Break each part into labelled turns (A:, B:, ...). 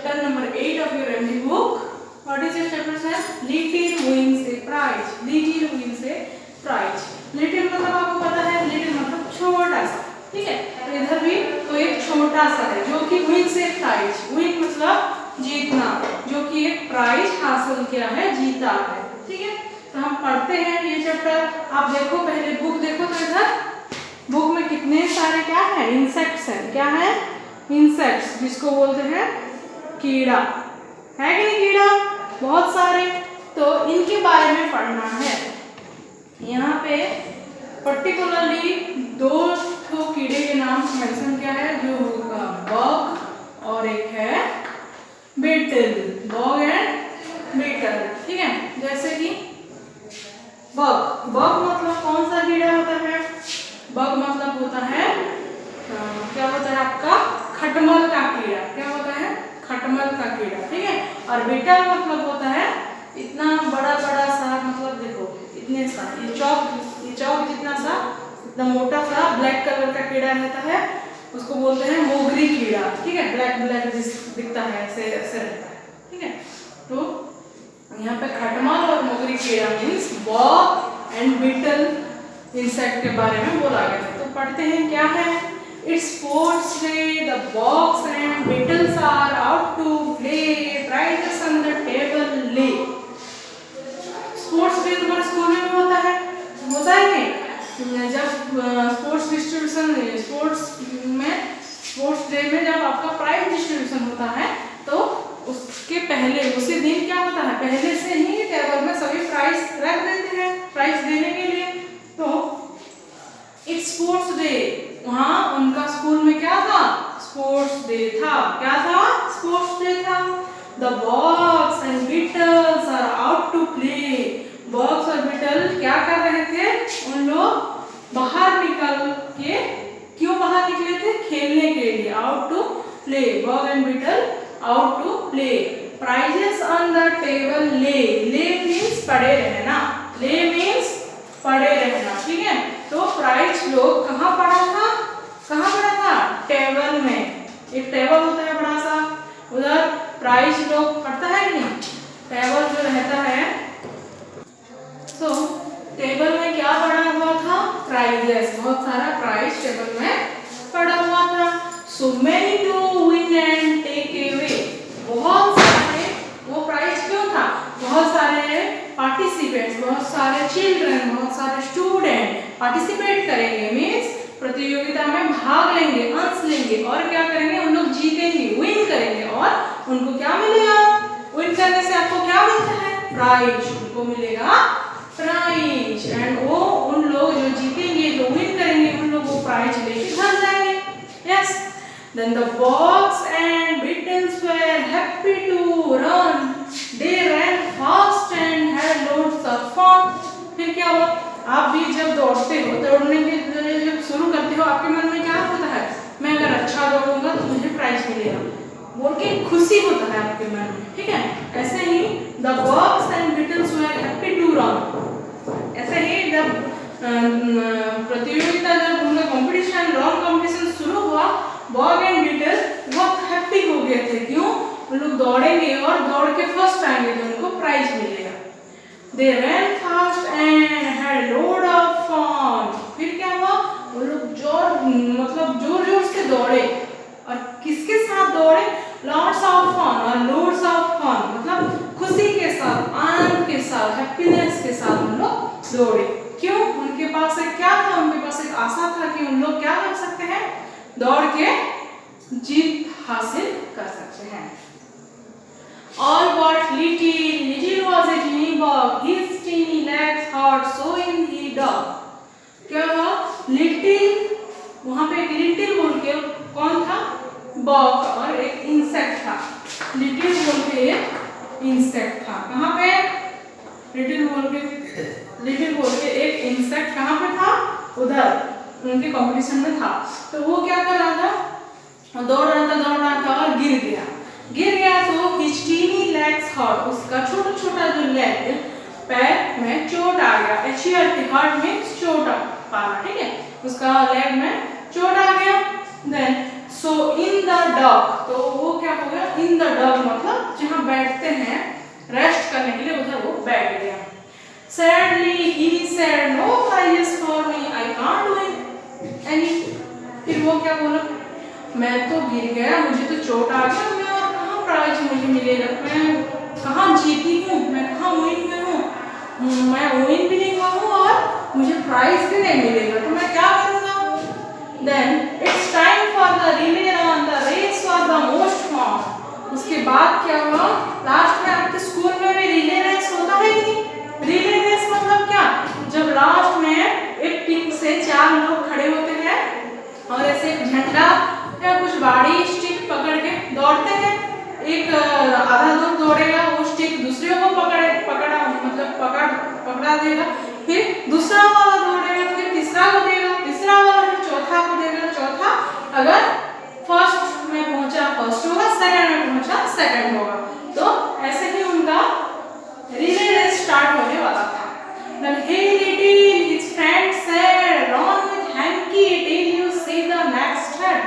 A: chapter number 8 of your MD book. What is your chapter name? Little wings a prize. Little wings a prize. Little मतलब आपको पता है, little मतलब छोटा सा, ठीक है। तो इधर भी तो एक छोटा सा है जो कि wings a prize. Wing मतलब जीतना, जो कि एक प्राइज हासिल किया है, जीता है, ठीक है। तो हम पढ़ते हैं ये चैप्टर। आप देखो, पहले बुक देखो तो इधर बुक में कितने सारे क्या है, इंसेक्ट्स हैं। क्या है? इंसेक्ट्स, जिसको बोलते हैं कीड़ा, है कि नहीं? कीड़ा बहुत सारे, तो इनके बारे में पढ़ना है। यहाँ पे पर्टिकुलरली दो कीड़े के नाम मेंशन किया है, जो होगा बग और एक है बीटल। बग एंड बीटल, ठीक है। जैसे कि बग, बग मतलब कौन सा कीड़ा होता है? बग मतलब होता है क्या होता है आपका? खटमल का कीड़ा। क्या होता है? खटमल का कीड़ा, ठीक है। और बीटल मतलब होता है इतना बड़ा बड़ा सा, मतलब देखो इतने सा, ये चौक जितना सा, इतना मोटा सा ब्लैक कलर का कीड़ा रहता है, उसको बोलते हैं मोगरी कीड़ा, ठीक है। ब्लैक ब्लैक दिखता है, ऐसे ऐसे रहता है, ठीक है। तो यहाँ पे खटमल और मोगरी कीड़ा means bug and beetle insect के बारे में बोला गया है। तो पढ़ते हैं क्या है। It's sports day. The bugs and beetles are out to play. Prizes on the table lay. Sports day तुम्हारे स्कूल में भी होता है नहीं? जब स्पोर्ट्स डिस्ट्रीब्यूशन, स्पोर्ट्स डे में जब आपका प्राइज डिस्ट्रीब्यूशन होता है, तो उसके पहले उसी दिन क्या होता है, पहले से ही टेबल में सभी प्राइज रख देते हैं प्राइज देने के लिए। तो इट्स स्पोर्ट्स डे, वहाँ उनका स्कूल में क्या था? स्पोर्ट्स डे था। क्या था? स्पोर्ट्स डे था। The bugs and beetles are out to play. Bugs और beetle क्या कर रहे थे? उन लोग बाहर निकल के, क्यों बाहर निकले थे? खेलने के लिए। Out to play. Bug and beetle out to play. Prizes on the table lay. Lay means पड़े रहना. Lay means पड़े रहना, ठीक है। तो प्राइज लोग कहाँ पड़ा था? कहाँ पड़ा था? टेबल में। एक टेबल होता है बड़ा सा, उधर प्राइज लोग पढ़ता है कि नहीं? टेबल जो रहता है, तो टेबल में क्या पड़ा हुआ था? प्राइजेस, बहुत सारा प्राइज टेबल में पड़ा हुआ था। So many to win and take away, बहुत सारे, वो प्राइज क्यों था? बहुत सारे पार्टिसिपेंट्स, बहुत सारे चिल्ड्रन, बहुत सारे स्टूडेंट पार्टिसिपेट करेंगे, मीन्स प्रतियोगिता में भाग लेंगे, अंश लेंगे, और क्या करेंगे? उन लोग जीतेंगे, विन करेंगे, और उनको क्या मिलेगा? विन करने से आपको क्या मिलता है? प्राइज, उनको मिलेगा प्राइज। एंड वो उन लोग जो जीतेंगे, जो विन करेंगे, उन लोग वो प्राइज लेके घर जाएंगे। Yes. Then the bugs and beetles were happy to run. They ran fast and had loads of fun. फिर क्या हुआ? आप भी जब दौड़ते हो, दौड़ने के जब शुरू करते हो, आपके मन में क्या होता है? मैं अगर अच्छा दौड़ूंगा तो मुझे प्राइज मिलेगा, बोल के खुशी होता है आपके मन में, ठीक है। ऐसे ही the bugs and beetles were happy to run. ऐसे ही जब प्रतियोगिता, जब उनका कंपटीशन, रन कंपटीशन शुरू हुआ, बग एंड बीटल बहुत हैप्पी हो गए थे। क्यों? उन लोग दौड़ेंगे और दौड़ के फर्स्ट आएंगे तो उनको प्राइज मिलेगा। They ran fast and had load of fun. फिर क्या हुआ? वो लोग जोर जोर से दौड़े, और किसके साथ दौड़े? Lots of fun और loads of fun, मतलब खुशी के साथ, आनंद के साथ, हैप्पीनेस के साथ उन लोग दौड़े। क्यों? उनके पास एक क्या था? उनके पास एक आशा था कि उन लोग क्या कर सकते हैं? दौड़ के जीत हासिल कर सकते हैं। All but little was a teeny bug. His teeny legs hurt, so in he dug. क्या हुआ? लिटिल, वहाँ पे एक लिटिल बोल के कौन था? बग, और एक इंसेक्ट था। लिटिल बोल के एक इंसेक्ट था। कहाँ पे? लिटिल बोल के एक इंसेक्ट कहाँ पे था? उधर उनके कंपटीशन में था। तो वो क्या कर रहा था? दौड़ रहा था और गिर गया। तो his teeny legs hurt, उसका छोटा छोटा जो लेग, पैर में चोट आ गया। हर्ट में चोट पाना, ठीक है। उसका लेग में चोट आ गया। Then so in the dog, तो वो क्या हो गया, इन द डॉग मतलब जहाँ बैठते हैं रेस्ट करने के लिए, उधर वो बैठ गया। Sadly he said no prizes for me, I can't win any. फिर वो क्या बोला, मैं तो गिर गया, मुझे तो चोट आ गया, मैं और कहाँ प्राइज मुझे मिलेगा, मैं कहाँ जीती हूँ, मैं कहाँ विन हुई हूँ, मैं विन भी नहीं हुआ हूँ और मुझे प्राइज भी नहीं मिलेगा, तो मैं क्या करूँगा। Then it's time for the relay run. The race was the most fun. उसके बाद क्या हुआ, लास्ट में आपके स्कूल में भी रिले रेस होता है कि नहीं। रिले रेस मतलब क्या, जब लास्ट में एक टीम से 4 लोग खड़े होते हैं और ऐसे एक झंडा या कुछ बाड़ी स्टिक पकड़ के दौड़ते हैं। एक आधा दूर दौड़ेगा, वो स्टिक दूसरे को पकड़ा देगा, फिर दूसरा वाला दौड़ेगा, फिर तीसरा को देगा, तीसरा वाला फिर चौथा को देगा, चौथा अगर फर्स्ट में पहुंचा फर्स्ट होगा, सेकंड में पहुंचा सेकंड होगा। तो ऐसे ही उनका रिले रेस स्टार्ट होने वाला था। Then hey little, his friend said, run with hanky till you see the next head.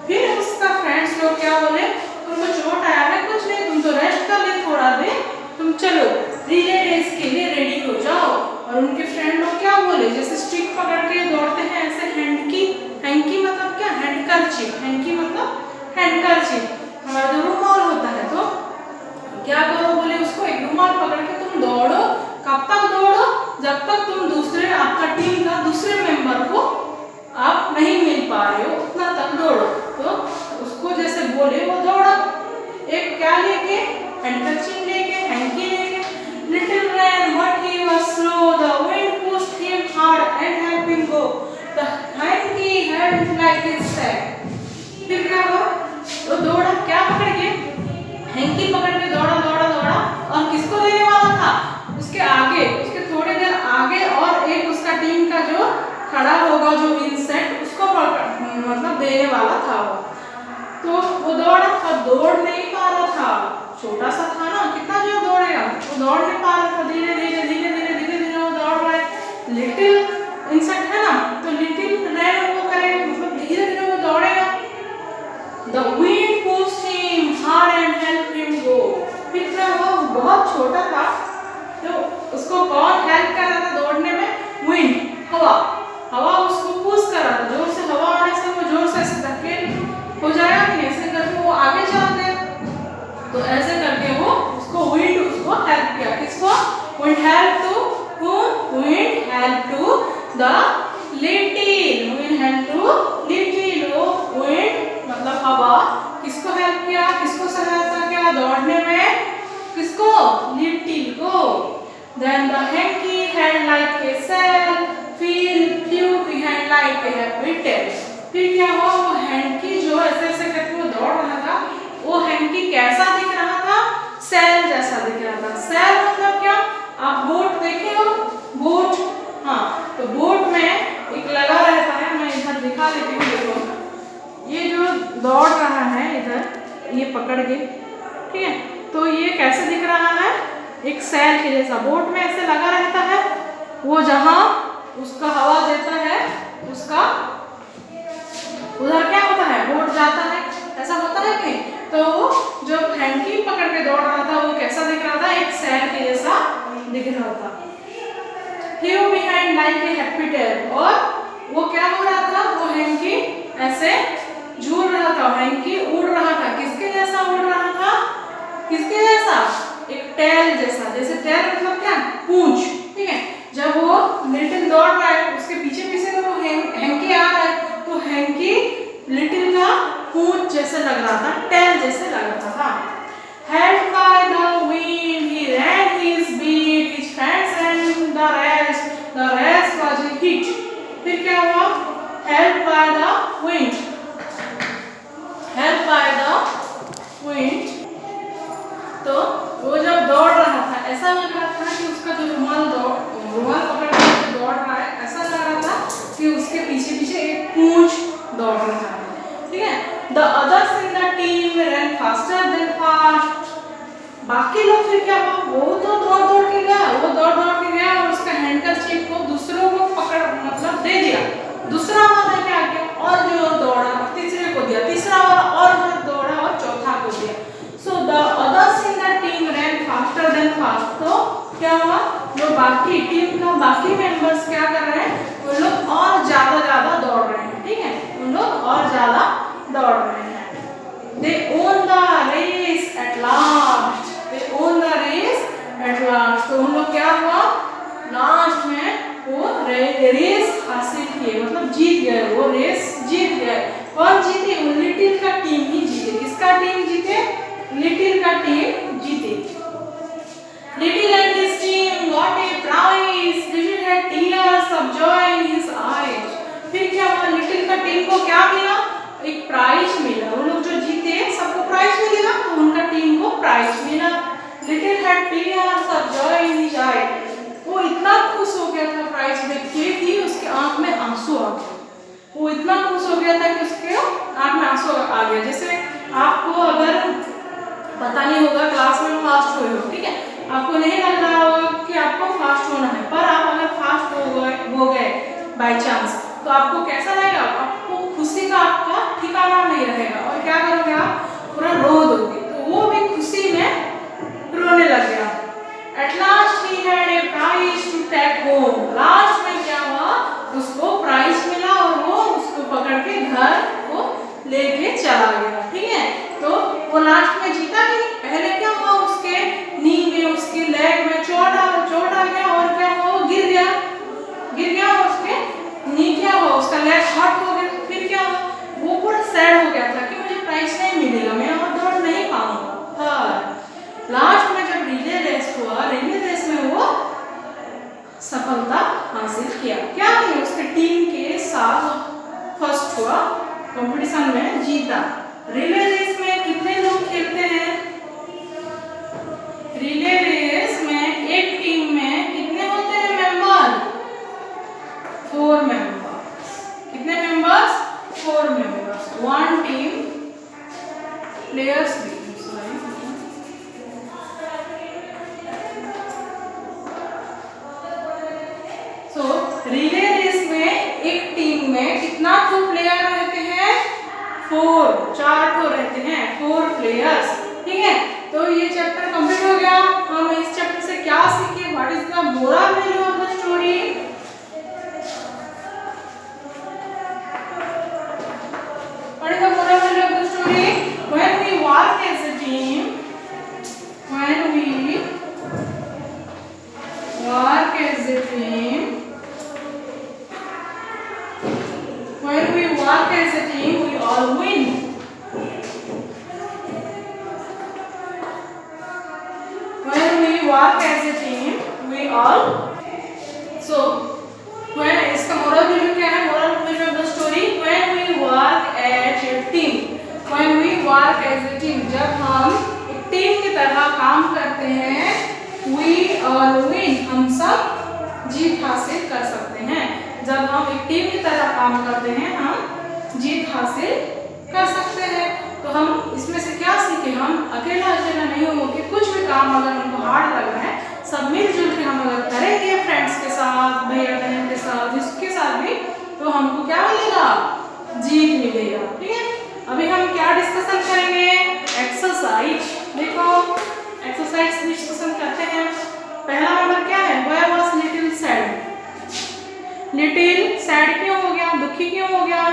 A: फिर उसका फ्रेंड्स लोग क्या बोले, तुमको चोट आया है, कुछ नहीं, तुम तो रेस्ट कर ले थोड़ा देर, तुम चलो रिले रेस के लिए रेडी हो जाओ। और उनके फ्रेंड लोग क्या बोले, जैसे स्टिक पकड़ के दौड़ते हैं ऐसे हैंकी, हैंकी मतलब क्या, हैंडकरचीफ, हैंकी मतलब हैंडकरचीफ, हमारा जो रुमाल होता है, तो क्या करो बोले, उसको एक रुमाल पकड़ के तुम दौड़ो, कब तक दौड़ो, जब तक तुम दूसरे आपका टीम का दूसरे मेंबर को आप नहीं मिल पा रहे हो, उतना तक दौड़ो। तो उसको जैसे बोले वो दौड़ा, एक क्या लेके, हैंडकरचीफ लेके, हैंकी लेके। Little ran, but he was slow. The wind pushed him hard and helped him go. The hanky held like his sack. फिर क्या हुआ, वो दौड़ा क्या पकड़ के, हैंकी पकड़ के दौड़ा दौड़ा दौड़ा, और किसको देने वाला था, उसके आगे, उसके थोड़ी देर आगे और एक उसका टीम का जो खड़ा होगा जो इंसेक्ट, उसको मतलब देने वाला था वो। तो वो दौड़ा पर दौड़ नहीं पा रहा था, छोटा सा था ना, कितना जोर दौड़ेगा, वो दौड़ नहीं पा रहा था, धीरे धीरे धीरे धीरे धीरे धीरे वो दौड़ रहा है। लिटिल इंसेक्ट है ना, तो लिटिल रैन वो करेगा, मतलब धीरे धीरे वो दौड़ेगा। The wind pushed him hard and helped him go. फिर क्या हुआ, वो बहुत छोटा था, तो उसको कौन हेल्प कर रहा था दौड़ने में, विंड, हवा, हवा उसको पुश कर रहा था, जोर से हवा आने से वो जोर से ऐसे धक्के हो जाएगा कि ऐसे करके वो आगे चल गया। तो ऐसे करके वो उसको विंड उसको हेल्प किया, किसको, wind help to whom, wind help to the little, wind help to little, वो wind मतलब हवा किसको हेल्प किया, किसको सहायता किया दौड़ने में, किसको, लिटिल को। Then the hanky held like a sail, flew behind like a happy tail. फिर क्या हुआ, वो हैंकी जो ऐसे ऐसे करके वो दौड़ रहा था, वो हैंकी कैसा दिख रहा था, सेल जैसा दिख रहा था। सेल मतलब क्या, आप बोट देखे हो, बोट, हाँ, तो बोट में एक लगा रहता है, मैं इधर दिखा देती हूँ, देखो ये जो दौड़ रहा है इधर ये पकड़ के, ठीक है, तो ये कैसे दिख रहा है, एक सेल के जैसा बोट में ऐसे लगा रहता है, वो जहाँ उसका हवा देता है उसका उधर क्या होता है, बोट जाता है, ऐसा होता है कि, तो जो हैंकी पकड़ के दौड़ रहा था वो कैसा दिख रहा था, एक सेल के जैसा दिख रहा था। Flew behind like a happy tail, और वो क्या हो रहा था, वो हैंकी ऐसे झूल रहा था, हैंकी उड़ रहा था, किसके जैसा उड़ रहा था, किसके जैसा, एक टेल जैसा, जैसे टेल मतलब क्या, पूंछ, ठीक है, जब वो लिटिल दौड़ रहा है उसके पीछे पीछे वो हैंकी आ रहा है, तो हैंकी लिटिल का पूंछ जैसे लग रहा था, टेल जैसे लग रहा था। Held by the wind, he ran his beat, his friends ran the race was a hit. फिर क्या हुआ, held by the wind, held by the wind, तो वो जब दौड़ रहा था ऐसा लग रहा था कि उसका जो रुमाल पकड़ के दौड़ रहा है, ऐसा लग रहा था कि उसके पीछे पीछे एक पूंछ दौड़ रहा है, ठीक है। The others in the team ran faster than fast. बाकी लोग फिर क्या हुआ, वो तो दौड़ के गया, वो दौड़ के गया और उसका हैंडकरचीफ को दूसरों को पकड़ मतलब दे दिया, दूसरा वाला क्या किया और जो दौड़ा तीसरे को दिया, तीसरा रेस हासिल किए, मतलब जीत गए, वो रेस जीत गए। कौन जीते? लिटिल का टीम ही जीते। किसका टीम जीते? लिटिल का टीम जीते। Little and his team got a prize, little had tears of joy in his eyes. फिर क्या हुआ? लिटिल का टीम को क्या मिला? एक प्राइज मिला। वो लोग जो जीते सबको प्राइज मिलेगा, तो उनका टीम को प्राइज मिला। Little had tears of joy in his eyes. वो इतना खुश हो गया था प्राइज देख के कि उसके आंख में आंसू आ गए। वो इतना खुश हो गया था कि उसके आंख में आंसू आ गया। जैसे आपको अगर पता नहीं होगा क्लास में फास्ट हुए हो, ठीक है, आपको नहीं लग रहा होगा कि आपको फास्ट होना है, पर आप अगर फास्ट हो गए बाय चांस, तो आपको कैसा लगेगा? आपको खुशी का आपका ठिकाना नहीं रहेगा और क्या करोगे आप? पूरा रो दोगे। तो वो भी खुशी में रोने लग गया। At last he had a prize to take home. Last में क्या हुआ? उसको प्राइज मिला और वो उसको पकड़ के घर को लेके चला गया। ठीक है, तो वो लास्ट में जीता नहीं। पहले क्या हुआ? उसके नी में, उसके लेग में चोट आ गया और क्या हुआ? वो गिर गया। उसके नी क्या हुआ? उसका लेग हर्ट हो गया। फिर क्या हुआ? वो पूरा सैड हो गया था कि मुझे प्राइज नहीं मिलेगा, मैं और दौड़ नहीं पाऊंगा। लास्ट में जब रिले रेस हुआ, रिले रेस में वो सफलता हासिल किया। क्या नहीं, उसके टीम के साथ फर्स्ट हुआ, कंपटीशन में जीता। रिले रेस में कितने लोग खेलते हैं? रिले रेस में एक टीम में कितने होते हैं मेंबर? 4 मेंबर्स। कितने मेंबर्स? 4 मेंबर्स। 1 टीम प्लेयर्स भी। रिले रेस में एक टीम में कितना तो प्लेयर रहते हैं? 4 ठो रहते हैं, 4 प्लेयर्स। ठीक है, तो ये चैप्टर कंप्लीट हो गया। हम इस चैप्टर से क्या सीखे? What is the moral value of the story? What is the moral value of the story? When we work as a team, when we work as a team, when we work as a team, we all win. When we work as a team, we all. So, when इसका moral value क्या है? Moral value of the story: when we work as a team, when we work as a team, जब हम एक team की तरह काम करते हैं, we all win, हम सब जीत हासिल कर सकते हैं। जब हम एक टीम की तरह काम करते हैं, हम जीत हासिल कर सकते हैं। तो हम इसमें से क्या सीखे? हम अकेला नहीं होंगे। कुछ भी काम अगर हमको हार्ड लग रहा है, सब मिलजुल के हम अगर करेंगे फ्रेंड्स के साथ, भैया बहन के साथ, जिसके साथ भी, तो हमको क्या मिलेगा? जीत मिलेगा। ठीक है, अभी हम क्या डिस्कशन करेंगे? एक्सरसाइज। देखो, एक्सरसाइज डिस्कशन करते हैं। पहला नंबर क्या है? Why was little sad? Little sad क्यों हो गया? दुखी क्यों हो गया?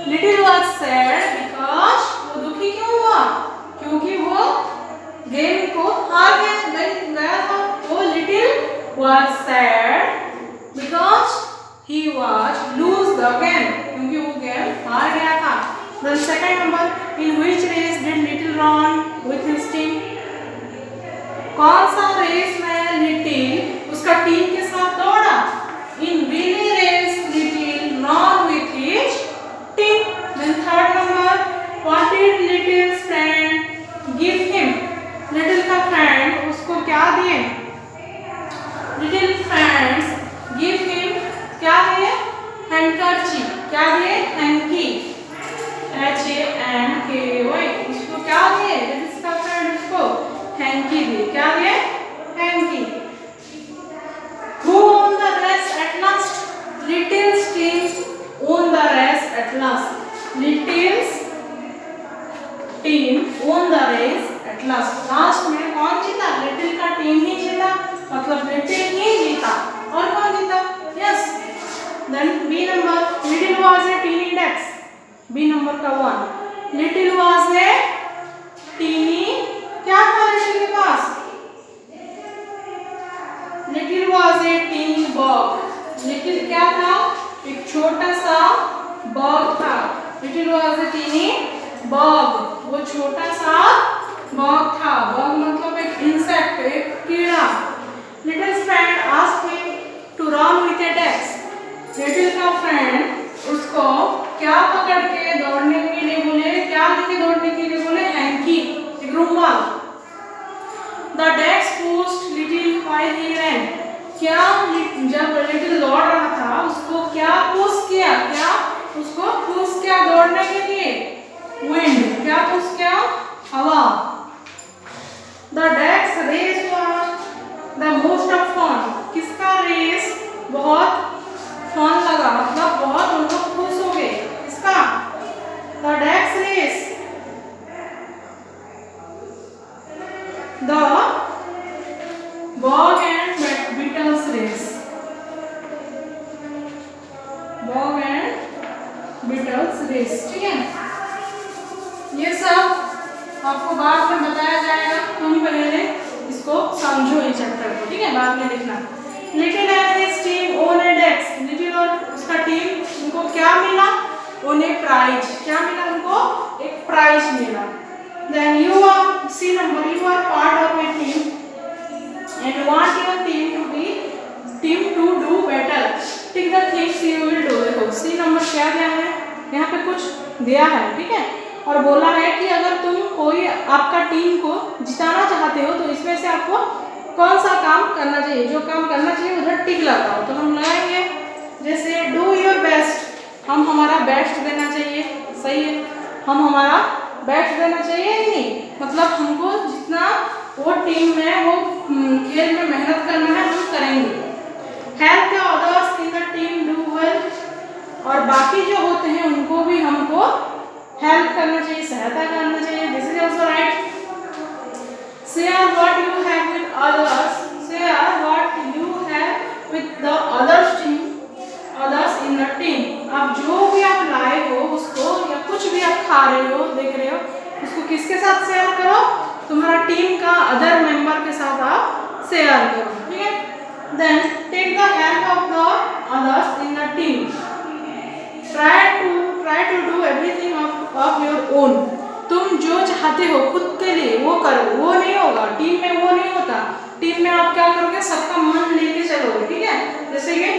A: लिटिल वॉज सैड बिकॉज, वो दुखी क्यों हुआ? क्योंकि वो गेम को हार गया था। वो little was sad because he was lose the game, क्योंकि वो गेम हार गया था। Then second number, in which race did little run with his team? कौन सा रेस में लिटिल उसका टीम के साथ दौड़ा? In relay race, little ran with his team. Then third number, what did little's friend give him? Little का friend उसको क्या दिए? Little friends give him क्या दिए? Handkerchief। क्या दिए? Hanky। HANKY। उसको क्या दिए? लिटिल का फ्रेंड उसको hanky दिए। क्या दिए? Hanky। Who won the race at last? Little's team won the race at last. Little's team won the race at last. Last में कौन जीता? लिटिल का टीम ही जीता, मतलब लिटिल ही जीता। और कौन जीता? Yes. Then B number, little was a teeny dex. B number का 1. Little was a teeny, क्या था लिटिल के पास? Little was a teeny bug. Little क्या क्या था? एक छोटा सा बग था। Little was a tiny bug, वो छोटा सा बग था। बग मतलब एक इंसेक्ट, एक कीड़ा। Little friend asked him to run with a desk. Little का फ्रेंड उसको क्या पकड़ के दौड़ने के लिए बोले, क्या लेके दौड़ने के लिए बोले? हैंकी, एक रुमाल। The desk pushed little while he ran. क्या जब लिटिल दौड़ रहा था उसको क्या पुश किया? क्या उसको पुश किया दौड़ने के लिए? विंड। क्या पुश किया? हवा। The desk race was the most of fun. किसका रेस बहुत फन लगा, मतलब बहुत उन लोग खुश हो गए। किसका? The desk race. The bug and beetles race. Bug and beetles race, ठीक है। ये सब आपको बाद में बताया जाएगा, तुम पहले इसको समझो ये चैप्टर को, ठीक है, बाद में लिखना। Little and his team own A desk. Little और उसका टीम, उनको क्या मिला? उन्हें प्राइज। क्या मिला उनको? एक प्राइज मिला। Then you are, C number, you are part of a team and want your team to do better. Take the things you will do. देखो सी नंबर क्या दिया है? यहाँ पे कुछ दिया है, ठीक है, और बोला है कि अगर तुम कोई आपका टीम को जिताना चाहते हो तो इसमें से आपको कौन सा काम करना चाहिए? जो काम करना चाहिए उधर टिक लगाओ। तो हम लगाएंगे जैसे डू योर बेस्ट, हम हमारा बेस्ट देना चाहिए, सही है, हम हमारा बेस्ट देना चाहिए ही नहीं, मतलब हमको जितना वो टीम में वो खेल में मेहनत करना है हम करेंगे। Help the others in the team do well, और बाकी जो होते हैं उनको भी हमको हेल्प करना चाहिए, सहायता करना चाहिए। This is also right. Share what you have with others, share what you have with the others team, others in the team. आप जो भी आप लाए हो उसको, या कुछ भी आप खा रहे हो, देख रहे हो, उसको किसके साथ शेयर करो? तुम्हारा टीम का अदर मेंबर के साथ आप शेयर करो, ठीक है। Then take the help of the others in the team. Try to do everything of your own. तुम जो चाहते हो खुद के लिए वो करो, वो नहीं होगा टीम में, वो नहीं होता। टीम में आप क्या करोगे? सबका मन लेके चलोगे, ठीक है। जैसे कि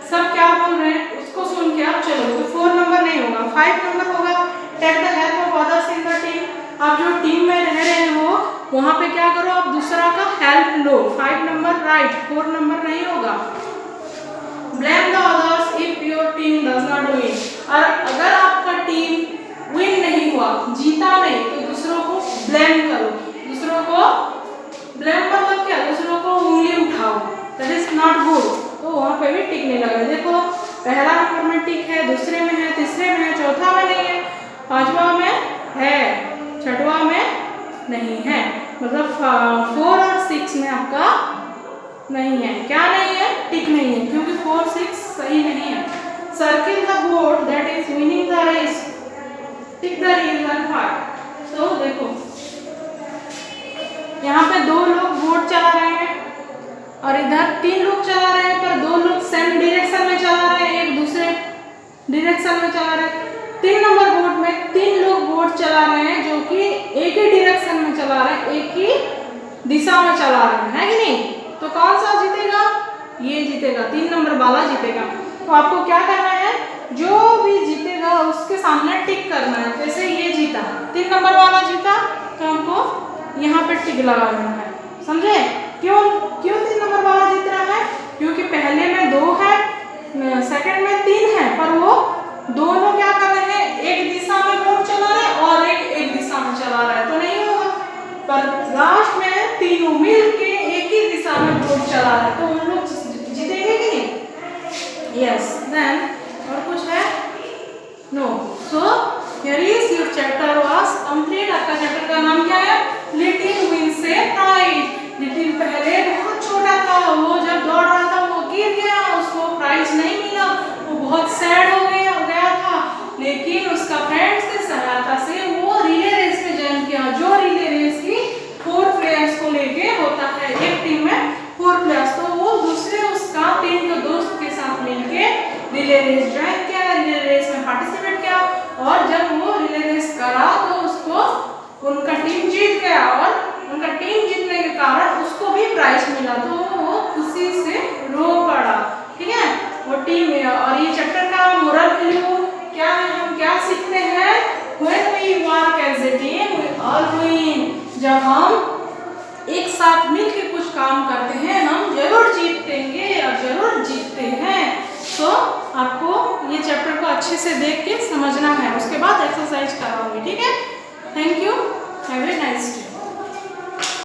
A: सब क्या बोल रहे हैं उसको सुन के आप चलोगे, तो 4 नंबर नहीं होगा, 5 नंबर होगा। Take the help of others in the team. आप जो टीम में रह रहे हो वहाँ पे क्या करो? आप दूसरा का हेल्प लो, 5 नंबर राइट, 4 नंबर नहीं होगा। Blame the others if your team does not win. और अगर आपका टीम विन नहीं हुआ, जीता नहीं, तो दूसरों को ब्लेम करो। दूसरों को ब्लेम मतलब क्या? दूसरों को उंगली उठाओ, दैट इज नॉट गुड। तो वहाँ पे भी टिक नहीं लगा। देखो पहला नंबर में टिक है, दूसरे में है, तीसरे में है, चौथा में नहीं है, पांचवा में है, छठवा में नहीं है, मतलब 4 और 6 में आपका नहीं है। क्या नहीं है? टिक नहीं है, क्योंकि 4, 6 सही नहीं है। Circle the board that is winning the race, tick the reason why. तो देखो यहाँ पे 2 लोग बोर्ड चला रहे हैं और इधर 3 लोग चला रहे हैं, पर 2 लोग सेम डायरेक्शन में चला रहे हैं, एक दूसरे डायरेक्शन में चला रहे हैं। 3 नंबर बोर्ड में 3 लोग बोर्ड चला रहे हैं जो कि एक ही डायरेक्शन में चला रहे हैं, एक ही दिशा में चला रहे हैं, है कि नहीं? तो कौन सा जीतेगा? ये जीतेगा, 3 नंबर वाला जीतेगा। तो आपको क्या करना है? जो भी जीतेगा उसके सामने टिक करना है। जैसे ये जीता, 3 नंबर वाला जीता, तो हमको यहाँ पे टिक लगाना है, समझे? क्यों 3 नंबर वाला जीत रहा है? क्योंकि पहले में 2 है, सेकंड में 3 है, पर वो दोनों क्या कर रहे हैं? एक दिशा में बोर्ड चला रहे हैं और एक दिशा में चला रहा है, तो नहीं होगा। पर लास्ट में तीनों मिल के एक ही दिशा में बोर्ड चला रहे हैं, तो उन लोग जीतेंगे कि नहीं? यस। देन और कुछ है? No. So here is your chapter was complete. आपका चैप्टर का नाम क्या है? Little wins a prize. Little पहले बहुत छोटा था, वो जब दौड़ रहा था वो गिर गया, उसको प्राइज नहीं मिला, वो बहुत सैड हो गया था, लेकिन उसका फ्रेंड्स की सहायता से वो रिले रेस में ज्वाइन किया, जो रिले रेस की 4 प्लेयर्स को लेके होता है, एक टीम में 4 प्लेयर्स। तो वो दूसरे उसका 3 दोस्त के साथ मिलके प्राइज मिला तो वो खुशी से रो पड़ा, ठीक है। वो टीम में, और ये चैप्टर का मोरल वैल्यू क्या है, हम क्या सीखते हैं, when we work as a team we all win। जब हम एक साथ मिलकर कुछ काम करते हैं हम जरूर जीतेंगे और जरूर जीतते हैं। तो आपको ये चैप्टर को अच्छे से देख के समझना है, उसके बाद एक्सरसाइज कराऊंगी, ठीक है।